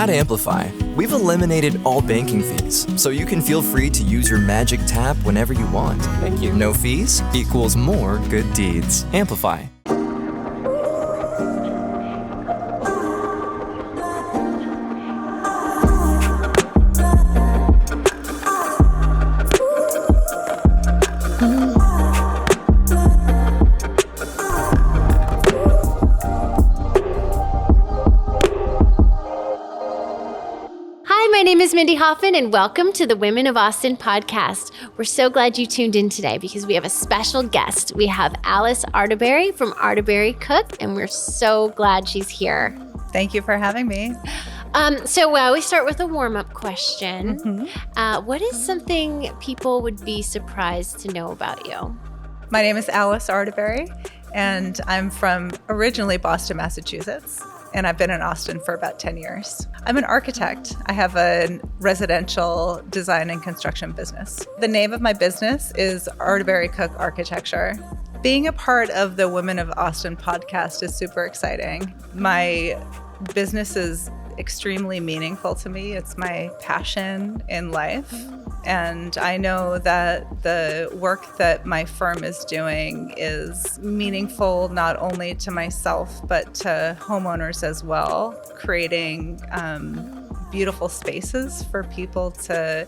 At Amplify, we've eliminated all banking fees, so you can feel free to use your magic tap whenever you want. Thank you. No fees equals more good deeds. Amplify. My name is Mindy Hofman, and welcome to the Women of Austin podcast. We're so glad you tuned in today because we have a special guest. We have Alice Arterberry from Arterberry Cooke, and we're so glad she's here. Thank you for having me. So we start with a warm-up question. What is something people would be surprised to know about you? My name is Alice Arterberry, and I'm from originally Boston, Massachusetts. And I've been in Austin for about 10 years. I'm an architect. I have a residential design and construction business. The name of my business is Arterberry Cooke Architecture. Being a part of the Women of Austin podcast is super exciting. My business is extremely meaningful to me. It's my passion in life. And I know that the work that my firm is doing is meaningful not only to myself, but to homeowners as well, creating beautiful spaces for people to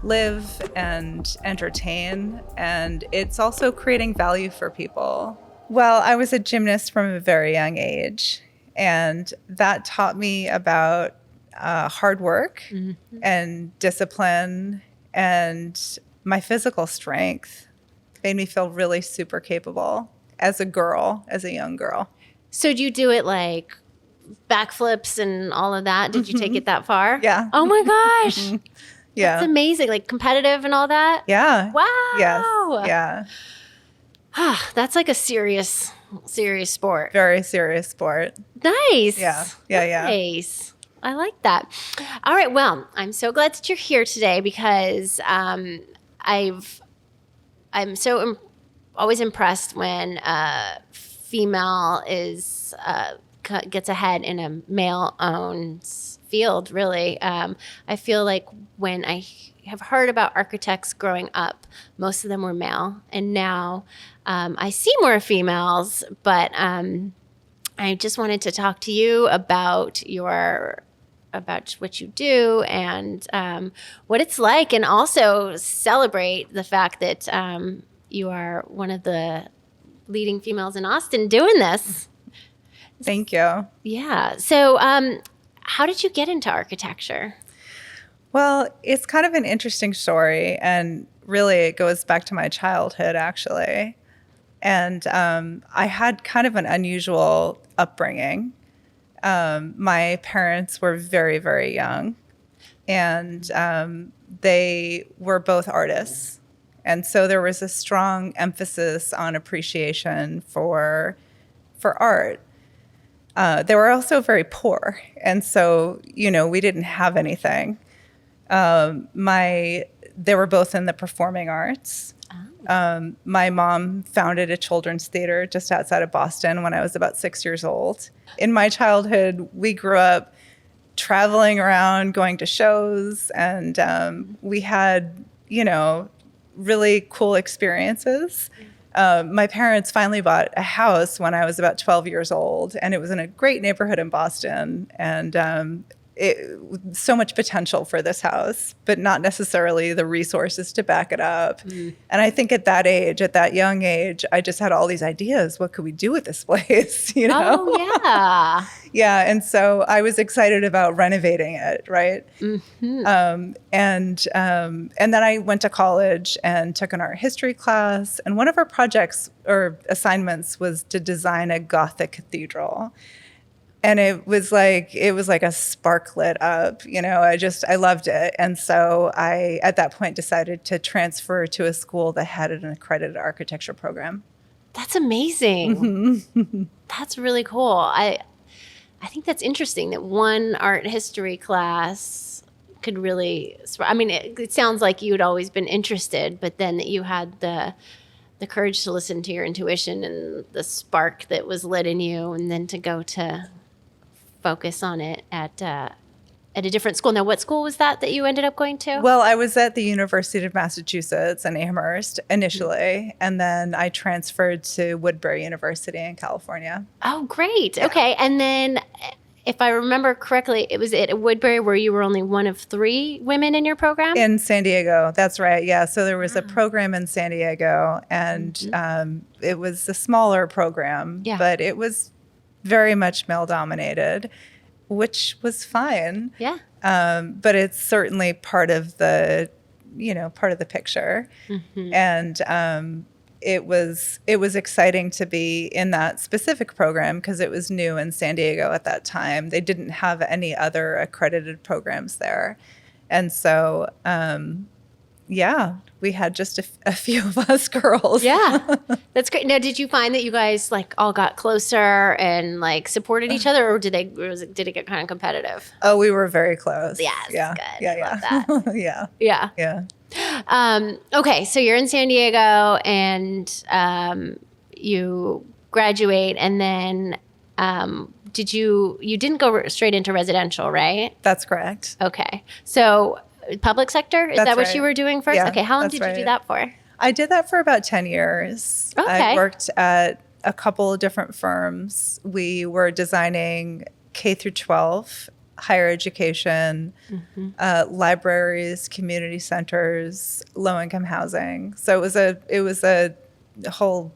live and entertain. And it's also creating value for people. Well, I was a gymnast from a very young age, and that taught me about hard work and discipline. And my physical strength made me feel really super capable as a young girl. So do you do it like backflips and all of that? Did you take it that far? Yeah. Oh my gosh. Yeah. That's amazing. Like competitive and all that? Yeah. Wow. Yes. Yeah. That's like a serious sport. Very serious sport. Nice. Yeah. Nice. I like that. All right. Well, I'm so glad that you're here today because I'm so always impressed when a female is gets ahead in a male-owned field. Really, I feel like when I have heard about architects growing up, most of them were male, and now I see more females. But I just wanted to talk to you about what you do and what it's like, and also celebrate the fact that you are one of the leading females in Austin doing this. Thank you. Yeah. So how did you get into architecture? Well, it's kind of an interesting story, and really it goes back to my childhood, actually. And I had kind of an unusual upbringing. My parents were very, very young, and they were both artists. And so there was a strong emphasis on appreciation for art. They were also very poor. And so, we didn't have anything. They were both in the performing arts. My mom founded a children's theater just outside of Boston when I was about 6 years old. In my childhood, we grew up traveling around, going to shows, and we had, really cool experiences. My parents finally bought a house when I was about 12 years old, and it was in a great neighborhood in Boston, and so much potential for this house, but not necessarily the resources to back it up. And I think at that young age, I just had all these ideas. What could we do with this place? Oh, yeah. Yeah. And so I was excited about renovating it. Right. And then I went to college and took an art history class. And one of our projects or assignments was to design a Gothic cathedral. And it was like a spark lit up, I loved it. And so I, at that point, decided to transfer to a school that had an accredited architecture program. That's amazing. That's really cool. I think that's interesting that one art history class could really, it sounds like you had always been interested, but then that you had the courage to listen to your intuition and the spark that was lit in you, and then to go to focus on it at at a different school. Now, what school was that you ended up going to? Well, I was at the University of Massachusetts in Amherst initially, and then I transferred to Woodbury University in California. Oh, great. Yeah. Okay. And then if I remember correctly, it was at Woodbury where you were only one of 3 women in your program? In San Diego, that's right. Yeah, so there was a program in San Diego, and it was a smaller program, but it was very much male-dominated, which was fine. Yeah. But it's certainly part of the picture. And it was exciting to be in that specific program because it was new in San Diego at that time. They didn't have any other accredited programs there. And so, we had just a few of us girls. Yeah, that's great. Now, did you find that you guys like all got closer and like supported each other, or did it get kind of competitive? Oh, we were very close. Yes, yeah, good. yeah, Love that. yeah. Okay, so you're in San Diego and you graduate, and then you didn't go straight into residential, right? That's correct. Okay, so. Public sector? Is that what you were doing first? Yeah, okay, how long did you do that for? I did that for about 10 years. Okay. I worked at a couple of different firms. We were designing K through 12, higher education, libraries, community centers, low-income housing. So it was a whole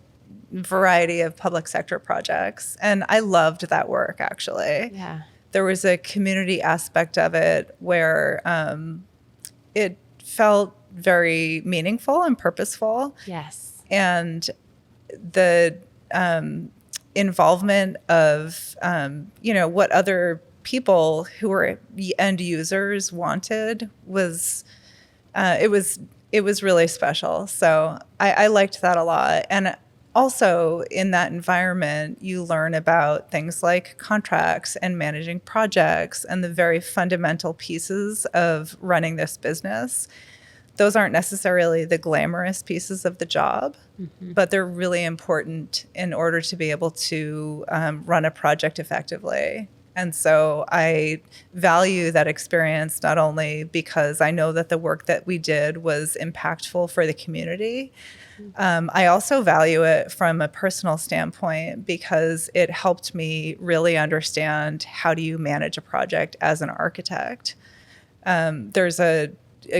variety of public sector projects. And I loved that work, actually. Yeah. There was a community aspect of it where it felt very meaningful and purposeful. Yes. And the involvement of, what other people who were end users wanted was really special. So I liked that a lot. And also in that environment, you learn about things like contracts and managing projects and the very fundamental pieces of running this business. Those aren't necessarily the glamorous pieces of the job, but they're really important in order to be able to run a project effectively. And so I value that experience not only because I know that the work that we did was impactful for the community, I also value it from a personal standpoint because it helped me really understand how do you manage a project as an architect. There's a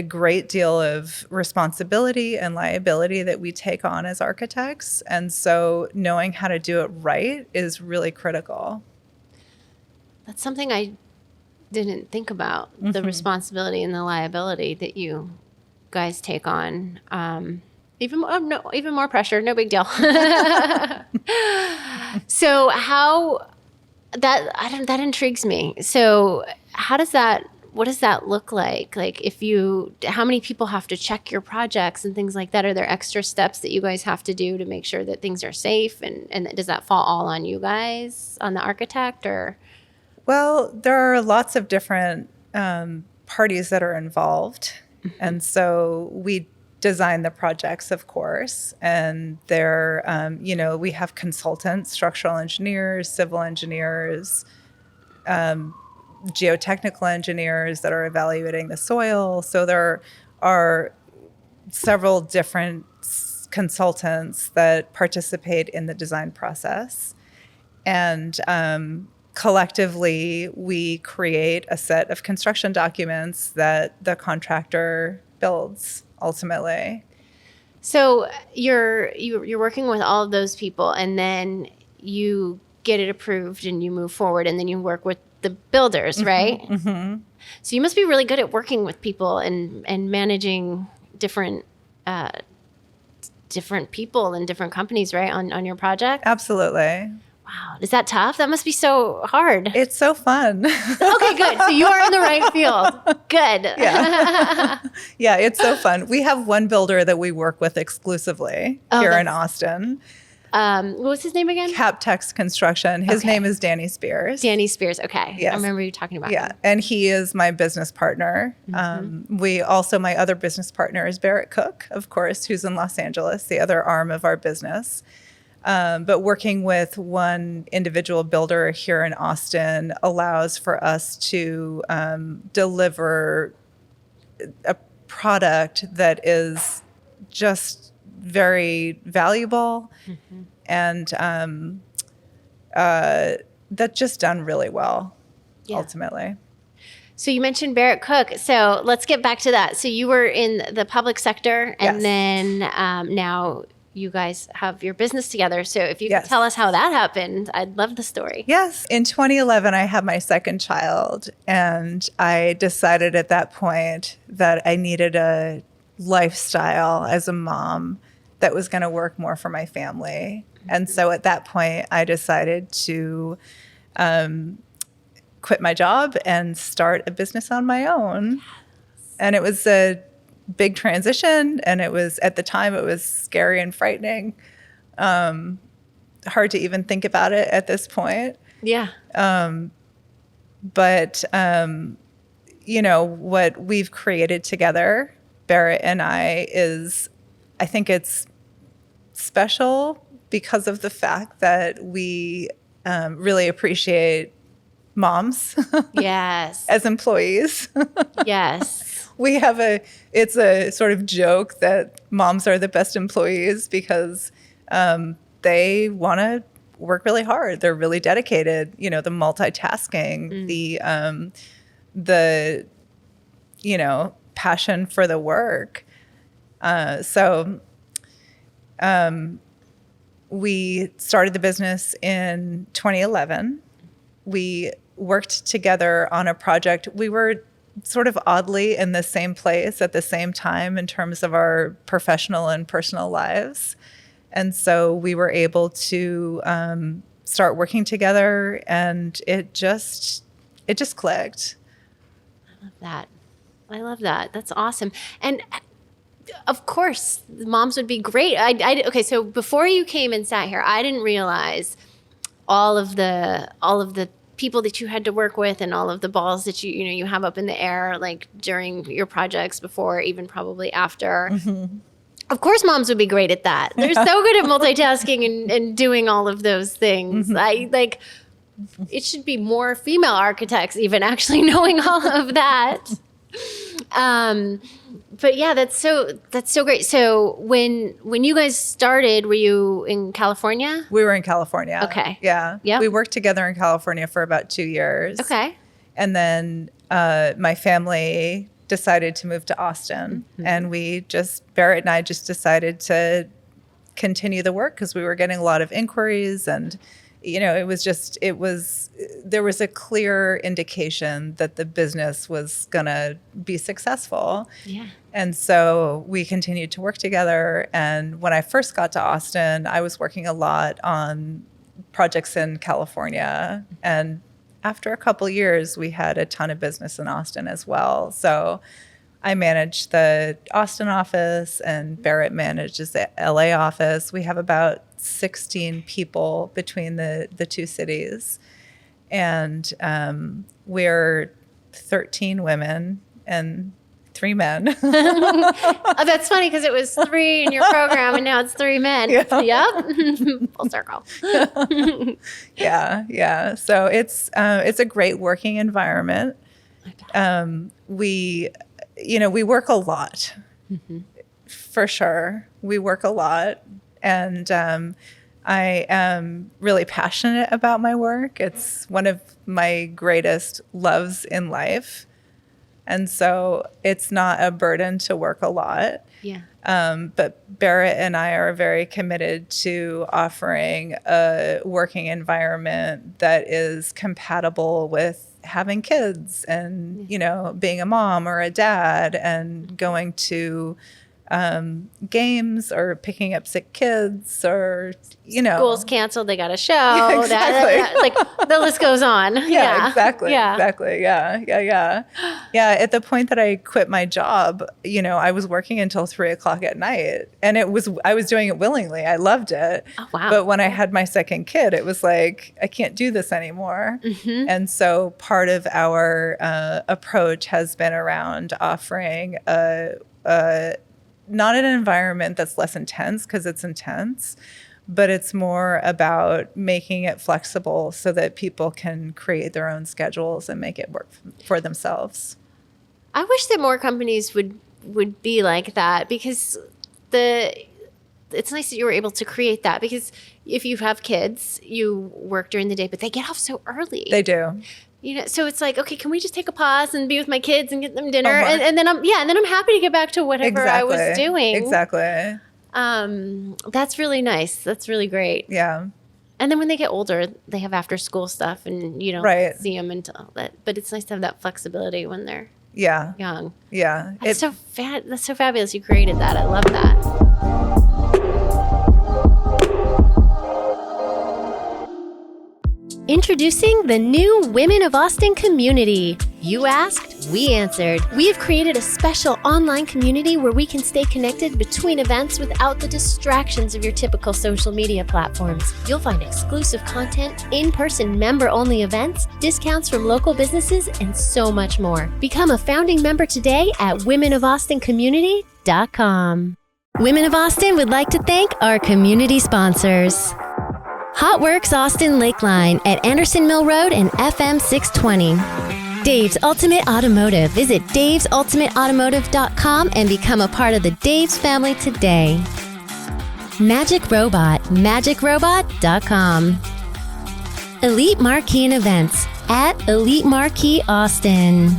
great deal of responsibility and liability that we take on as architects. And so knowing how to do it right is really critical. That's something I didn't think about, the responsibility and the liability that you guys take on. Even more pressure, no big deal. So that intrigues me. So what does that look like? Like how many people have to check your projects and things like that? Are there extra steps that you guys have to do to make sure that things are safe? And does that fall all on you guys, on the architect, or? Well, there are lots of different parties that are involved. And so we design the projects, of course, and they're, we have consultants, structural engineers, civil engineers, geotechnical engineers that are evaluating the soil. So there are several different consultants that participate in the design process. And collectively, we create a set of construction documents that the contractor builds ultimately. So you're working with all of those people, and then you get it approved and you move forward, and then you work with the builders, right? Mm-hmm. So you must be really good at working with people and managing different people and different companies, right, on your project? Absolutely. Wow. Is that tough? That must be so hard. It's so fun. Okay, good. So you are in the right field. Good. Yeah. Yeah, it's so fun. We have one builder that we work with exclusively here in Austin. What was his name again? Captex Construction. His name is Danny Spears. Danny Spears. Okay. Yes. I remember you talking about him. And he is my business partner. Mm-hmm. My other business partner is Barrett Cooke, of course, who's in Los Angeles, the other arm of our business. But working with one individual builder here in Austin allows for us to deliver a product that is just very valuable and that's just done really well, ultimately. So you mentioned Barrett Cooke. So let's get back to that. So you were in the public sector, and then now you guys have your business together. So if you could tell us how that happened, I'd love the story. Yes. In 2011, I had my second child, and I decided at that point that I needed a lifestyle as a mom that was going to work more for my family. And so at that point, I decided to quit my job and start a business on my own. And it was a big transition. And it was, at the time, it was scary and frightening. Hard to even think about it at this point. Yeah. But what we've created together, Barrett and I, I think it's special because of the fact that we really appreciate moms as employees. Yes. It's a sort of joke that moms are the best employees because they want to work really hard. They're really dedicated, the multitasking, the passion for the work. We started the business in 2011. We worked together on a project. We were sort of oddly in the same place at the same time in terms of our professional and personal lives. And so we were able to start working together, and it just clicked. I love that. That's awesome. And of course, moms would be great. Okay, so before you came and sat here, I didn't realize all of the people that you had to work with and all of the balls that you have up in the air, like during your projects, before, even probably after. Mm-hmm. Of course, moms would be great at that. They're so good at multitasking and doing all of those things. Mm-hmm. It should be more female architects even actually knowing all of that. But yeah, that's so great. So when you guys started, were you in California? We were in California. Okay. Yeah. Yep. We worked together in California for about 2 years. Okay. And then my family decided to move to Austin. Mm-hmm. And Barrett and I just decided to continue the work because we were getting a lot of inquiries, and there was a clear indication that the business was going to be successful. Yeah. And so we continued to work together. And when I first got to Austin, I was working a lot on projects in California. And after a couple years, we had a ton of business in Austin as well. So I managed the Austin office, and Barrett manages the LA office. We have about 16 people between the two cities. And we're 13 women and 3 men. Oh, that's funny because it was 3 in your program and now it's 3 men. Yeah. Yep. Full circle. Yeah. So it's a great working environment. We work a lot, mm-hmm. for sure. We work a lot, and I am really passionate about my work. It's one of my greatest loves in life. And so it's not a burden to work a lot. Yeah. But Barrett and I are very committed to offering a working environment that is compatible with having kids and, being a mom or a dad and going to games or picking up sick kids or, School's canceled, they got a show. Yeah, exactly. The list goes on. Yeah, exactly. Yeah. Exactly. Yeah. At the point that I quit my job, I was working until 3:00 at night, and I was doing it willingly. I loved it. Oh, wow. But when I had my second kid, it was like, I can't do this anymore. Mm-hmm. And so part of our approach has been around offering not an environment that's less intense, because it's intense, but it's more about making it flexible so that people can create their own schedules and make it work for themselves. I wish that more companies would be like that, because it's nice that you were able to create that, because if you have kids, you work during the day, but they get off so early. They do. So it's like, okay, can we just take a pause and be with my kids and get them dinner? And then I'm happy to get back to whatever I was doing. Exactly. That's really nice. That's really great. Yeah. And then when they get older, they have after school stuff and you don't see them until that. But it's nice to have that flexibility when they're young. Yeah. That's so fabulous. You created that. I love that. Introducing the new Women of Austin community. You asked, we answered. We have created a special online community where we can stay connected between events without the distractions of your typical social media platforms. You'll find exclusive content, in-person member-only events, discounts from local businesses, and so much more. Become a founding member today at womenofaustin.community.com. Women of Austin would like to thank our community sponsors. Hot Works Austin Lakeline at Anderson Mill Road and FM 620. Dave's Ultimate Automotive. Visit davesultimateautomotive.com and become a part of the Dave's family today. Magic Robot, magicrobot.com. Elite Marquee and Events at Elite Marquee Austin.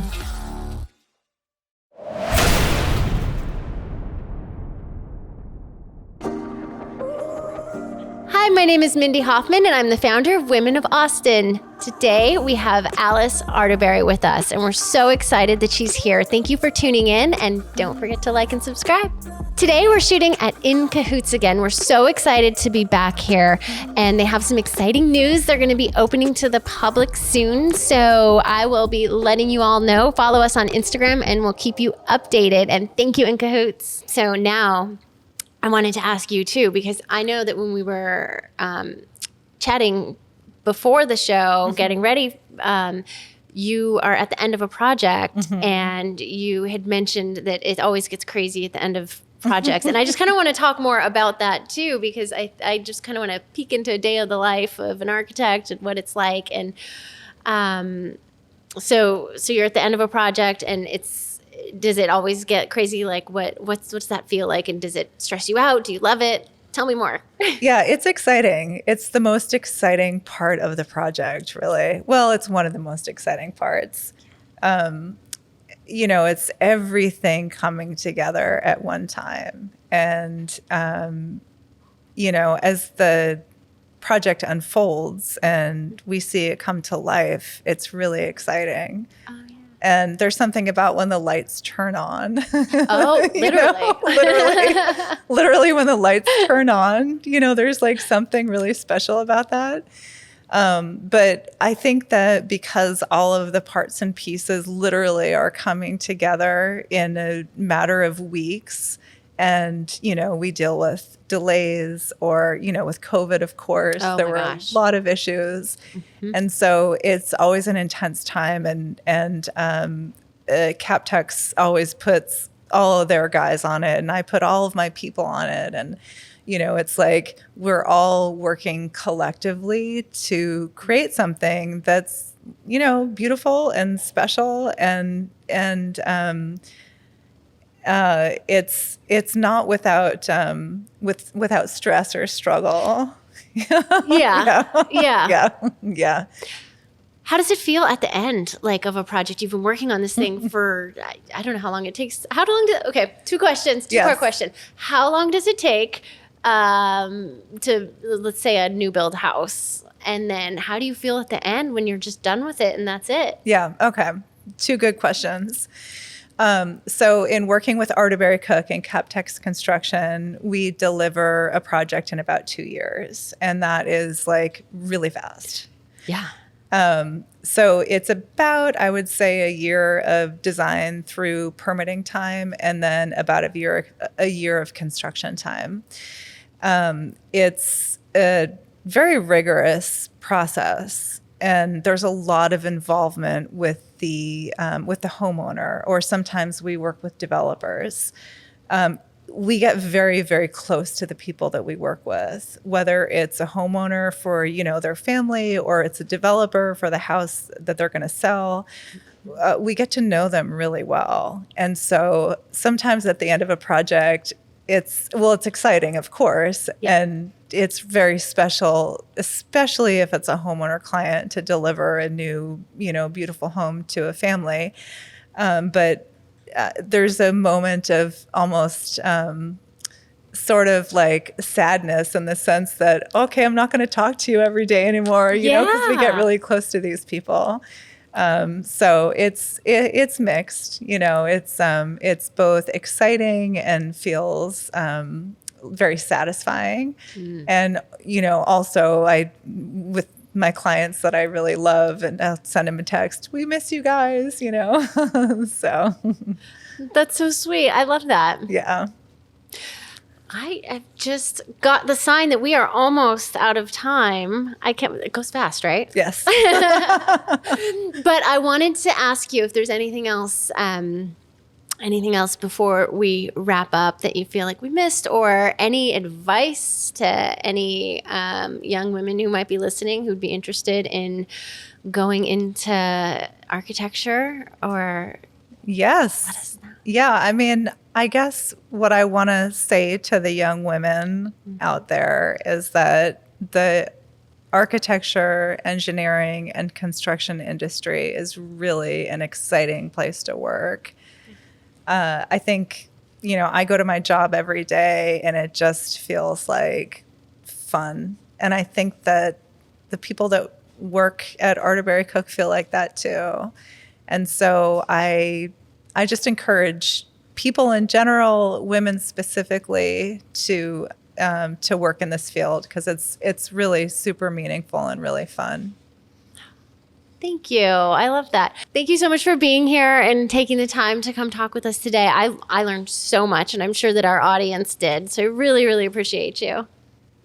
Hi, my name is Mindy Hofman, and I'm the founder of Women of Austin. Today, we have Alice Arterberry with us, and we're so excited that she's here. Thank you for tuning in, and don't forget to like and subscribe. Today, we're shooting at In Cahoots again. We're so excited to be back here, and they have some exciting news. They're going to be opening to the public soon, so I will be letting you all know. Follow us on Instagram, and we'll keep you updated, and thank you, In Cahoots. So now, I wanted to ask you too, because I know that when we were chatting before the show, getting ready, you are at the end of a project, and you had mentioned that it always gets crazy at the end of projects. And I just kind of want to talk more about that too, because I just kind of want to peek into a day of the life of an architect and what it's like. And so you're at the end of a project, and does it always get crazy? Like what's that feel like? And does it stress you out? Do you love it? Tell me more. Yeah, it's exciting. It's the most exciting part of the project, really. Well, it's one of the most exciting parts. It's everything coming together at one time. And, as the project unfolds and we see it come to life, it's really exciting. Oh, yeah. And there's something about when the lights turn on. Oh, literally. Literally when the lights turn on, there's like something really special about that. But I think that because all of the parts and pieces literally are coming together in a matter of weeks, and, we deal with delays or, with COVID, of course, there were a lot of issues. And so it's always an intense time. And CapTex always puts all of their guys on it, and I put all of my people on it. And, it's like we're all working collectively to create something that's, beautiful and special and it's not without stress or struggle. Yeah. How does it feel at the end, like, of a project? You've been working on this thing for, I don't know how long it takes. Two questions, two-part question. How long does it take to, let's say, a new build house? And then how do you feel at the end when you're just done with it and that's it? Yeah, okay. Two good questions. So in working with Arterberry Cooke and CapTex Construction, we deliver a project in about 2 years. And that is like really fast. Yeah. So it's about, I would say, a year of design through permitting time, and then about a year of construction time. It's a very rigorous process. And there's a lot of involvement with the homeowner, or sometimes we work with developers. we get very, very close to the people that we work with, whether it's a homeowner for, their family, or it's a developer for the house that they're going to sell. We get to know them really well. And so sometimes at the end of a project, it's exciting, of course, and it's very special, especially if it's a homeowner client, to deliver a new, beautiful home to a family. But there's a moment of almost sort of like sadness, in the sense that, okay, I'm not going to talk to you every day anymore, because we get really close to these people. So it's mixed, it's both exciting and feels very satisfying. And, also with my clients that I really love, and I'll send them a text, we miss you guys, so. That's so sweet. I love that. Yeah. I have just got the sign that we are almost out of time. It goes fast, right? Yes. But I wanted to ask you if there's anything else before we wrap up that you feel like we missed, or any advice to any young women who might be listening who'd be interested in going into architecture, or Yes. let us know. Yeah, I mean, I guess what I want to say to the young women out there is that the architecture, engineering, and construction industry is really an exciting place to work. I think, I go to my job every day and it just feels like fun. And I think that the people that work at Arterberry Cooke feel like that too. And so I just encourage people in general, women specifically, to work in this field, because it's really super meaningful and really fun. Thank you. I love that. Thank you so much for being here and taking the time to come talk with us today. I learned so much, and I'm sure that our audience did. So I really, really appreciate you.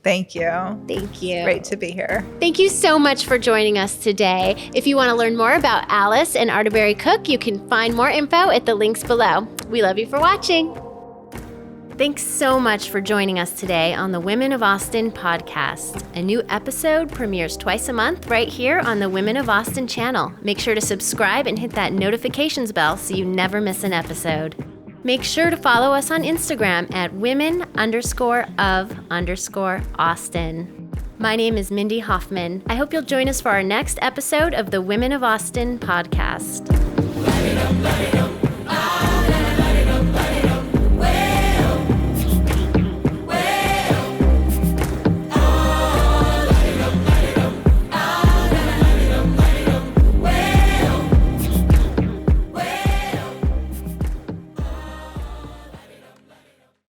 Thank you. Thank you. Great to be here. Thank you so much for joining us today. If you want to learn more about Alice and Arterberry Cooke, you can find more info at the links below. We love you for watching. Thanks so much for joining us today on the Women of Austin podcast. A new episode premieres twice a month right here on the Women of Austin channel. Make sure to subscribe and hit that notifications bell so you never miss an episode. Make sure to follow us on Instagram at women_of_Austin. My name is Mindy Hofman. I hope you'll join us for our next episode of the Women of Austin podcast. Light it up, light it up.